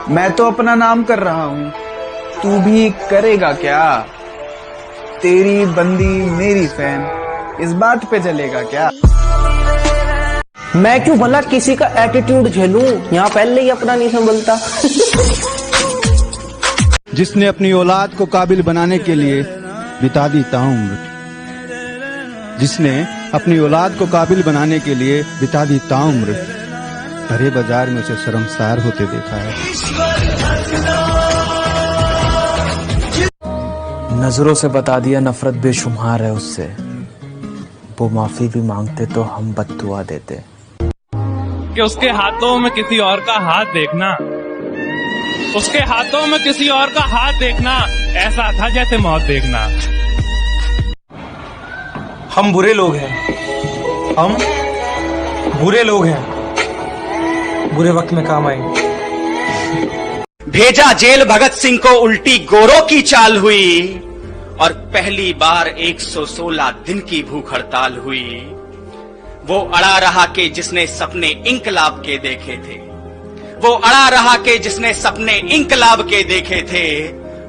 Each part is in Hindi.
मैं तो अपना नाम कर रहा हूँ, तू भी करेगा क्या? तेरी बंदी मेरी फैन, इस बात पे चलेगा क्या? मैं क्यों भला किसी का एटीट्यूड झेलूं, यहाँ पहले ही अपना नहीं संभलता। जिसने अपनी औलाद को काबिल बनाने के लिए बिता दी ताउम्र, जिसने अपनी औलाद को काबिल बनाने के लिए बिता दी ताउम्र, भरे बाजार में उसे शर्मसार होते देखा है। नजरों से बता दिया नफरत बेशुमार है उससे, वो माफी भी मांगते तो हम बद्दुआ देते। कि उसके हाथों में किसी और का हाथ देखना, उसके हाथों में किसी और का हाथ देखना ऐसा था जैसे मौत देखना। हम बुरे लोग हैं, हम बुरे लोग हैं, बुरे वक्त में काम आएंगे। भेजा जेल भगत सिंह को उल्टी गोरों की चाल हुई और पहली बार 116 दिन की भूख हड़ताल हुई। वो अड़ा रहा कि जिसने सपने इंकलाब के देखे थे, वो अड़ा रहा कि जिसने सपने इंकलाब के देखे थे,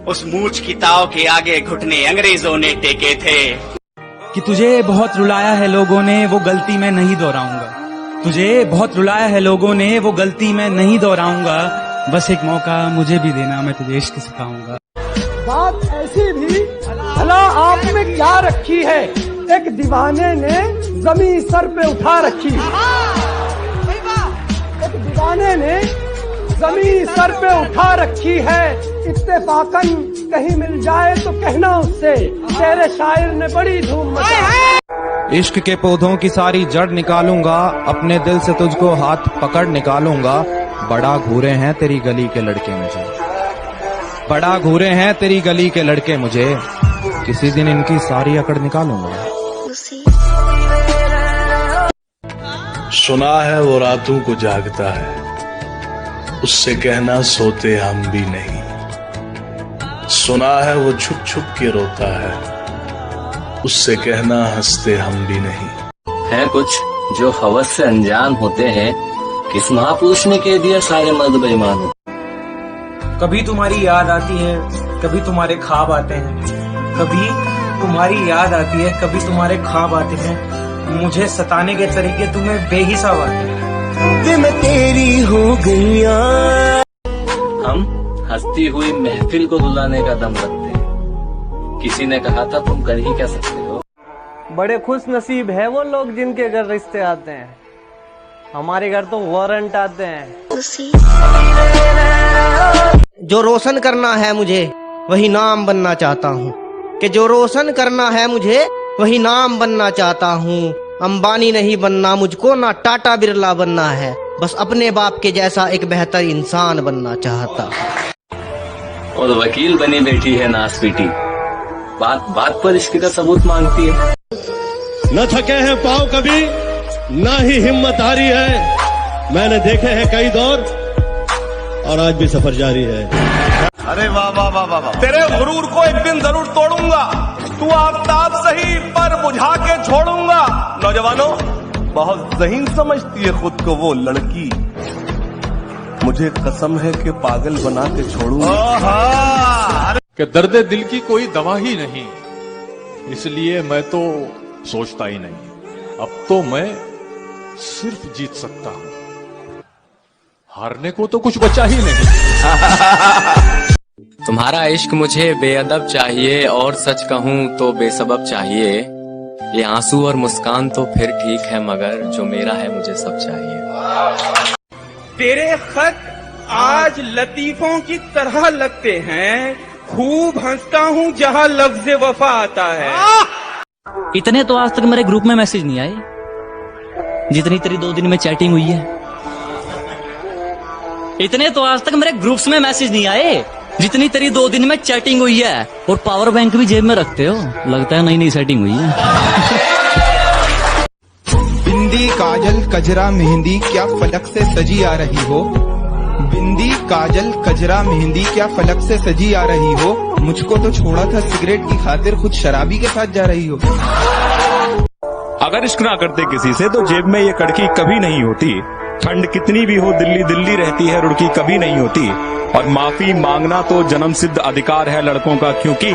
उस मूछ की ताव के आगे घुटने अंग्रेजों ने टेके थे। कि तुझे बहुत रुलाया है लोगों ने, वो गलती मैं नहीं दोहराऊंगा। तुझे बहुत रुलाया है लोगों ने, वो गलती मैं नहीं दोहराऊंगा। बस एक मौका मुझे भी देना, मैं तुझे इश्क सिखाऊंगा। बात ऐसी भी भला आप में क्या रखी है, एक दीवाने ने जमीन सर पे उठा रखी है। एक दीवाने ने जमीन सर पे उठा रखी है, इत्तेफाकन कहीं मिल जाए तो कहना उससे, तेरे शायर ने बड़ी धूम मचाई। इश्क के पौधों की सारी जड़ निकालूंगा, अपने दिल से तुझको हाथ पकड़ निकालूंगा। बड़ा घूरे हैं तेरी गली के लड़के मुझे, बड़ा घूरे हैं तेरी गली के लड़के मुझे, किसी दिन इनकी सारी अकड़ निकालूंगा। सुना है वो रातों को जागता है, उससे कहना सोते हम भी नहीं। सुना है वो छुप छुप के रोता है, उससे कहना हंसते हम भी नहीं। है कुछ जो हवस से अनजान होते हैं, किस महापुरुष ने कह दिया सारे मर्द बेईमान हो। कभी तुम्हारी याद आती है, कभी तुम्हारे ख्वाब आते हैं, कभी तुम्हारी याद आती है, कभी तुम्हारे ख्वाब आते हैं। मुझे सताने के तरीके तुम्हें बेहिसाब आते हैं। मैं तेरी हो गईया। हम हंसती हुई महफिल को रुलाने का दम रखते हैं। किसी ने कहा था तुम कर ही क्या सकते हो। बड़े खुश नसीब है वो लोग जिनके घर रिश्ते आते हैं, हमारे घर तो वारंट आते हैं। जो रोशन करना है मुझे वही नाम बनना चाहता हूँ, कि जो रोशन करना है मुझे वही नाम बनना चाहता हूँ। अंबानी नहीं बनना मुझको, ना टाटा बिरला बनना है, बस अपने बाप के जैसा एक बेहतर इंसान बनना चाहता हूँ। और वकील बनी बैठी है नास पीटी, बात बात पर इश्क का सबूत मांगती है। न थके हैं पाँव कभी, ना ही हिम्मत हारी है। मैंने देखे हैं कई दौर और आज भी सफर जारी है। अरे वाह वाह वाह वाह, तेरे गुरूर को एक दिन जरूर तोड़ूंगा। तू आफ्ताब सही पर बुझा के छोड़ूंगा। नौजवानों, बहुत ज़हीन समझती है खुद को वो लड़की, मुझे कसम है कि पागल बना के छोड़ूंगा। कि दर्द दिल की कोई दवा ही नहीं, इसलिए मैं तो सोचता ही नहीं। अब तो मैं सिर्फ जीत सकता हूं, हारने को तो कुछ बचा ही नहीं। तुम्हारा इश्क मुझे बेअदब चाहिए और सच कहूँ तो बेसबब चाहिए। ये आंसू और मुस्कान तो फिर ठीक है, मगर जो मेरा है मुझे सब चाहिए। तेरे खत आज लतीफों की तरह लगते हैं, खूब हंसता हूँ जहाँ लफ्ज़ वफा आता है। इतने तो आज तक मेरे ग्रुप में मैसेज नहीं आए जितनी तेरी 2 दिन में चैटिंग हुई है। इतने तो आज तक मेरे ग्रुप्स में मैसेज नहीं आए जितनी तेरी 2 दिन में चैटिंग हुई है। और पावर बैंक भी जेब में रखते हो, लगता है नई नई सेटिंग हुई है। बिंदी काजल कजरा मेहंदी क्या फलक से सजी आ रही हो, बिंदी काजल कजरा मेहंदी क्या फलक से सजी आ रही हो। मुझको तो छोड़ा था सिगरेट की खातिर, खुद शराबी के साथ जा रही हो। अगर इश्क ना करते किसी से तो जेब में ये कड़की कभी नहीं होती। ठंड कितनी भी हो दिल्ली दिल्ली रहती है, रुड़की कभी नहीं होती। और माफी मांगना तो जन्म सिद्ध अधिकार है लड़कों का, क्योंकि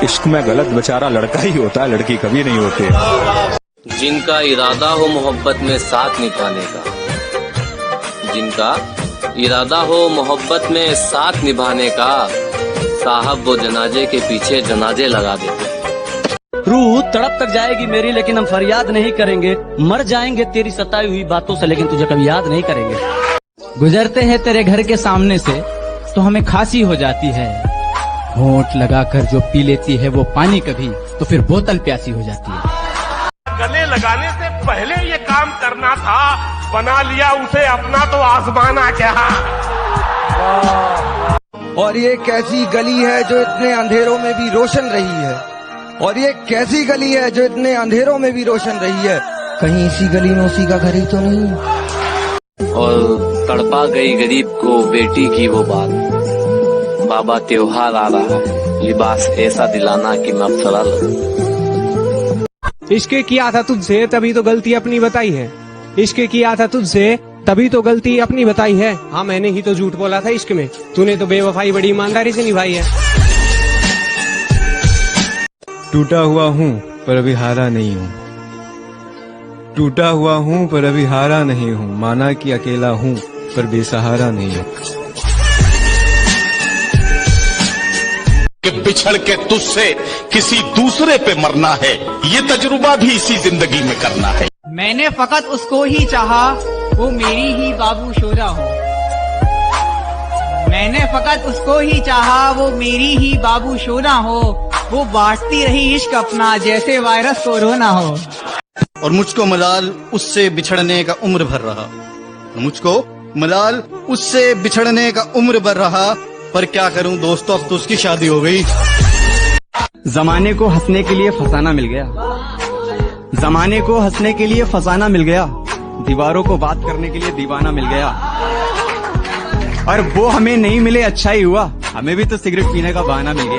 इश्क में गलत बेचारा लड़का ही होता है, लड़की कभी नहीं होती। जिनका इरादा हो मोहब्बत में साथ निभाने का, जिनका इरादा हो मोहब्बत में साथ निभाने का, साहब वो जनाजे के पीछे जनाजे लगा देते। रूह तड़प तक जाएगी मेरी, लेकिन हम फरियाद नहीं करेंगे। मर जाएंगे तेरी सताई हुई बातों से, लेकिन तुझे कभी याद नहीं करेंगे। गुजरते हैं तेरे घर के सामने से तो हमें खांसी हो जाती है। होंठ लगाकर जो पी लेती है वो पानी कभी, तो फिर बोतल प्यासी हो जाती है। गले लगाने से पहले ये काम करना था, बना लिया उसे अपना तो आजमाना क्या। और ये कैसी गली है जो इतने अंधेरों में भी रोशन रही है, और ये कैसी गली है जो इतने अंधेरों में भी रोशन रही है। कहीं इसी गली में उसी का घर ही तो नहीं। और तड़पा गई गरीब को बेटी की वो बात, बाबा त्योहार आ रहा है, लिबास ऐसा दिलाना कि मैं अप्सरा लगूं। इश्क किया था तुझसे तभी तो गलती अपनी बताई है, इश्क किया था तुझसे तभी तो गलती अपनी बताई है। हाँ मैंने ही तो झूठ बोला था इश्क में, तूने तो बेवफाई बड़ी ईमानदारी से निभाई है। टूटा हुआ हूँ पर अभी हारा नहीं हूँ, टूटा हुआ हूँ पर अभी हारा नहीं हूँ, माना कि अकेला हूँ पर बेसहारा नहीं हूँ। कि बिछड़ के तुझसे किसी दूसरे पे मरना है, ये तजुर्बा भी इसी जिंदगी में करना है। मैंने फकत उसको ही चाहा, वो मेरी ही बाबू शोरा हो। मैंने फकत उसको ही चाहा, वो मेरी ही बाबू शोरा हो। वो बांटती रही इश्क अपना जैसे वायरस कोरोना हो। और मुझको मलाल उससे बिछड़ने का उम्र भर रहा, मुझको मलाल उससे बिछड़ने का उम्र भर रहा, पर क्या करूं दोस्तों अब तो उसकी शादी हो गई। जमाने को हंसने के लिए फसाना मिल गया, जमाने को हंसने के लिए फसाना मिल गया, दीवारों को बात करने के लिए दीवाना मिल गया। और वो हमें नहीं मिले अच्छा ही हुआ, हमें भी तो सिगरेट पीने का बहाना मिल गया।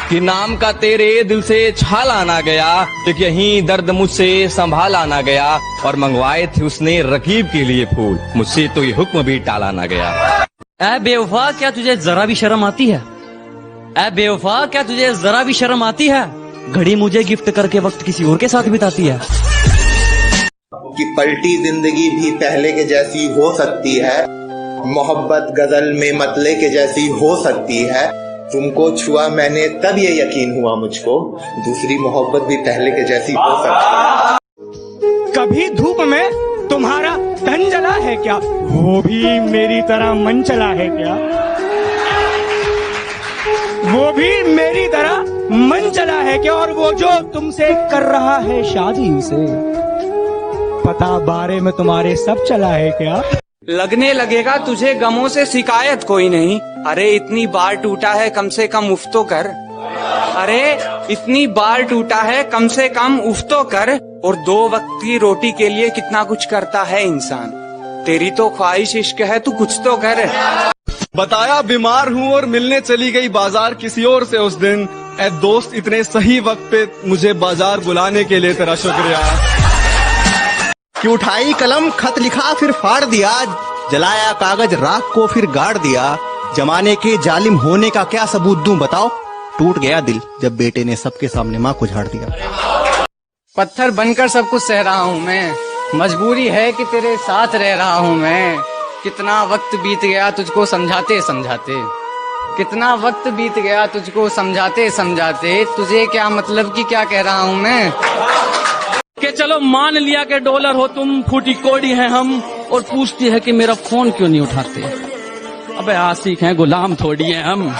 कि नाम का तेरे दिल से छाल आना गया, एक यही दर्द मुझसे संभाल आना गया। और मंगवाए थे उसने रकीब के लिए फूल, मुझसे तो ये हुक्म भी टाला ना गया। ऐ बेवफा क्या तुझे जरा भी शर्म आती है? ऐ बेवफा क्या तुझे जरा भी शर्म आती है? घड़ी मुझे गिफ्ट करके वक्त किसी और के साथ बिताती है। कि पलटी जिंदगी भी पहले के जैसी हो सकती है, मोहब्बत गजल में मतले के जैसी हो सकती है। तुमको छुआ मैंने तब ये यकीन हुआ मुझको, दूसरी मोहब्बत भी पहले के जैसी हो सकती है। कभी धूप में तुम्हारा तन जला है क्या, वो भी मेरी तरह मन चला है क्या, वो भी मेरी तरह मन चला है क्या। और वो जो तुमसे कर रहा है शादी से, पता बारे में तुम्हारे सब चला है क्या। लगने लगेगा तुझे गमों से शिकायत कोई नहीं, अरे इतनी बार टूटा है कम से कम उफ तो कर, अरे इतनी बार टूटा है कम से कम उफ तो कर। और 2 वक्त की रोटी के लिए कितना कुछ करता है इंसान, तेरी तो ख्वाहिश इश्क है तू कुछ तो कर। बताया बीमार हूँ और मिलने चली गई बाजार किसी और से उस दिन, ऐ दोस्त इतने सही वक्त पे मुझे बाजार बुलाने के लिए तेरा शुक्रिया। कि उठाई कलम खत लिखा फिर फाड़ दिया, जलाया कागज राख को फिर गाड़ दिया। जमाने के जालिम होने का क्या सबूत दूं बताओ, टूट गया दिल जब बेटे ने सबके सामने माँ को झाड़ दिया। पत्थर बनकर सब कुछ सह रहा हूँ मैं, मजबूरी है कि तेरे साथ रह रहा हूँ मैं। कितना वक्त बीत गया तुझको समझाते समझाते, कितना वक्त बीत गया तुझको समझाते समझाते। तुझे क्या मतलब कि क्या कह रहा हूँ मैं। कि चलो मान लिया कि डॉलर हो तुम, फूटी कोड़ी हैं हम, और पूछती है कि मेरा फोन क्यों नहीं उठाते। अबे आशिक हैं, गुलाम थोड़ी हैं हम।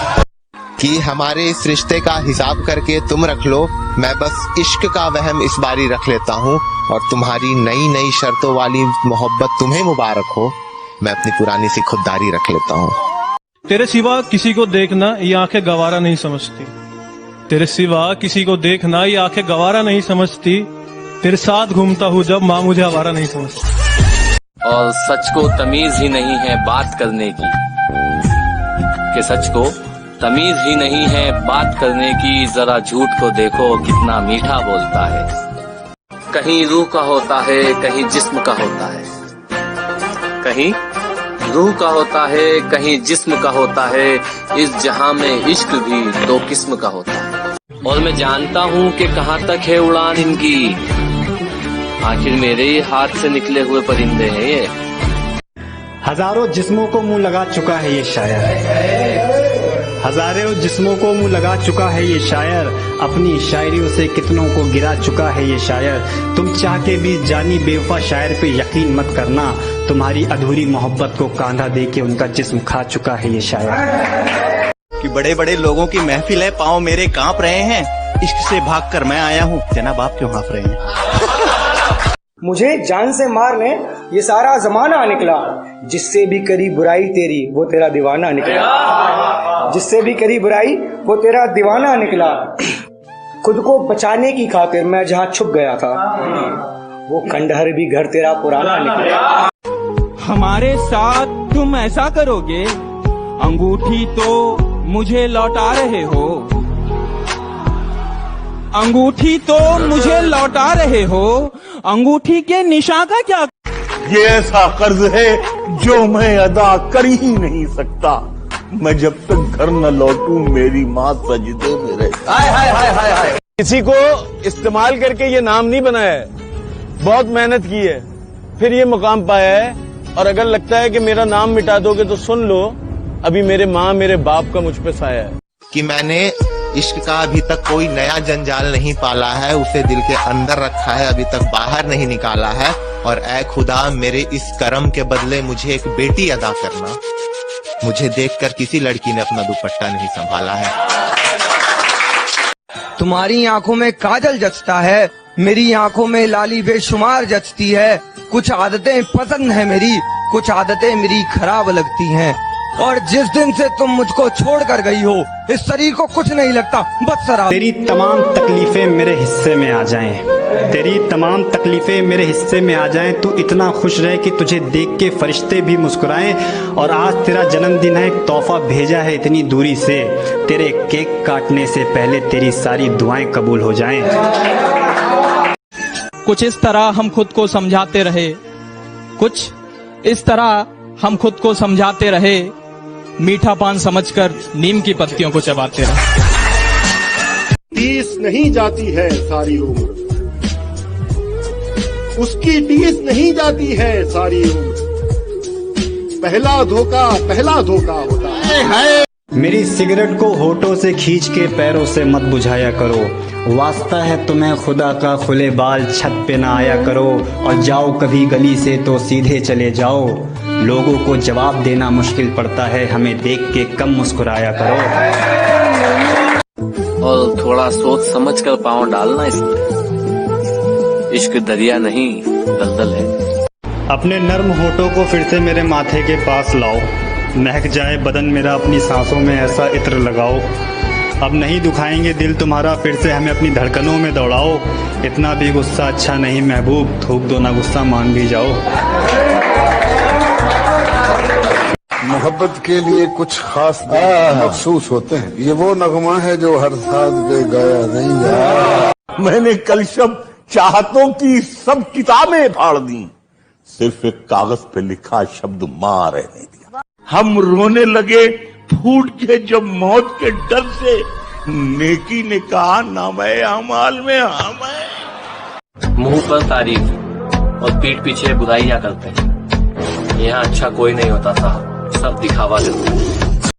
कि हमारे इस रिश्ते का हिसाब करके तुम रख लो, मैं बस इश्क का वहम इस बारी रख लेता हूँ। और तुम्हारी नई नई शर्तों वाली मोहब्बत तुम्हें मुबारक हो, मैं अपनी पुरानी सी खुददारी रख लेता हूँ। तेरे सिवा किसी को देखना ये आंखें गवारा नहीं समझती, तेरे सिवा किसी को देखना ये आंखें गवारा नहीं समझती। तेरे साथ घूमता हूँ जब माँ मुझे आवारा नहीं समझती। और सच को तमीज ही नहीं है बात करने की, कि सच को तमीज ही नहीं है बात करने की। जरा झूठ को देखो कितना मीठा बोलता है, कहीं रूह का होता है कहीं जिस्म का होता है। कहीं रूह का होता है, कहीं जिस्म का होता है। इस जहां में इश्क भी दो किस्म का होता है। और मैं जानता हूँ कि कहाँ तक है उड़ान इनकी, आखिर मेरे ही हाथ से निकले हुए परिंदे हैं ये। हजारों जिस्मों को मुंह लगा चुका है ये शायर, हजारों जिस्मों को मुंह लगा चुका है ये शायर, अपनी शायरियों से कितनों को गिरा चुका है ये शायर। तुम चाह के भी जानी बेवफा शायर पे यकीन मत करना, तुम्हारी अधूरी मोहब्बत को कांधा दे के उनका जिस्म खा चुका है ये शायर। कि बड़े बड़े लोगों की महफिल है, पाँव मेरे कांप रहे हैं, इश्क से भागकर मैं आया हूँ, जनाब आप क्यों हाँफ रहे हैं? मुझे जान से मारने ये सारा जमाना निकला, जिससे भी करी बुराई तेरी वो तेरा दीवाना निकला, जिससे भी करी बुराई वो तेरा दीवाना निकला। खुद को बचाने की खातिर मैं जहाँ छुप गया था, वो खंडहर भी घर तेरा पुराना निकला। हमारे साथ तुम ऐसा करोगे, अंगूठी तो मुझे लौटा रहे हो, अंगूठी तो मुझे लौटा रहे हो, अंगूठी के निशान का क्या? ये ऐसा कर्ज है जो मैं अदा कर ही नहीं सकता, मैं जब तक घर न लौटूं मेरी माँ सजदे में रहती। हाय हाय हाय हाय हाय। किसी को इस्तेमाल करके ये नाम नहीं बनाया है, बहुत मेहनत की है फिर ये मुकाम पाया है। और अगर लगता है कि मेरा नाम मिटा दोगे तो सुन लो, अभी मेरे माँ मेरे बाप का मुझ पे साया है। कि मैंने इश्क का अभी तक कोई नया जंजाल नहीं पाला है, उसे दिल के अंदर रखा है, अभी तक बाहर नहीं निकाला है। और ऐ खुदा मेरे इस कर्म के बदले मुझे एक बेटी अदा करना। मुझे देखकर किसी लड़की ने अपना दुपट्टा नहीं संभाला है। तुम्हारी आंखों में काजल जचता है, मेरी आंखों में लाली बेशुमार जचती है। कुछ आदतें पसंद है मेरी, कुछ आदतें मेरी खराब लगती हैं। और जिस दिन से तुम मुझको छोड़ कर गई हो, इस शरीर को कुछ नहीं लगता, बस शराब। तेरी तमाम तकलीफें मेरे हिस्से में आ जाएं, तेरी तमाम तकलीफें मेरे हिस्से में आ जाएं। तू इतना खुश रहे कि तुझे देख के फरिश्ते भी मुस्कुराएं। और आज तेरा जन्मदिन है, एक तोहफा भेजा है इतनी दूरी से, तेरे केक काटने से पहले तेरी सारी दुआएं कबूल हो जाएं। कुछ इस तरह हम खुद को समझाते रहे, कुछ इस तरह हम खुद को समझाते रहे, मीठा पान समझकर नीम की पत्तियों को चबाते रहे। टीस नहीं जाती है सारी उम्र, उसकी टीस नहीं जाती है सारी उम्र, पहला धोखा होता है। मेरी सिगरेट को होठों से खींच के पैरों से मत बुझाया करो, वास्ता है तुम्हें खुदा का, खुले बाल छत पे ना आया करो। और जाओ कभी गली से तो सीधे चले जाओ, लोगों को जवाब देना मुश्किल पड़ता है, हमें देख के कम मुस्कुराया करो। और थोड़ा सोच समझ कर पाँव डालना इसमें, इश्क दरिया नहीं दलदल है। अपने नर्म होठों को फिर से मेरे माथे के पास लाओ, महक जाए बदन मेरा अपनी सांसों में ऐसा इत्र लगाओ। अब नहीं दुखाएंगे दिल तुम्हारा, फिर से हमें अपनी धड़कनों में दौड़ाओ। इतना भी गुस्सा अच्छा नहीं महबूब, थूक दो ना गुस्सा मान भी जाओ। मोहब्बत के लिए कुछ खास महसूस होते हैं, ये वो नगमा है जो हर साथ पे गाया नहीं है। मैंने कल शब चाहतों की सब किताबें फाड़ दी, सिर्फ एक कागज पे लिखा शब्द माँ रहने दिया। हम रोने लगे फूट के जब मौत के डर से, नेकी ने कहा ना मैं अमाल में हम है। मुंह पर तारीफ और पीठ पीछे बुराइयां करते हैं, यहाँ अच्छा कोई नहीं होता था, सब दिखावा करते हैं।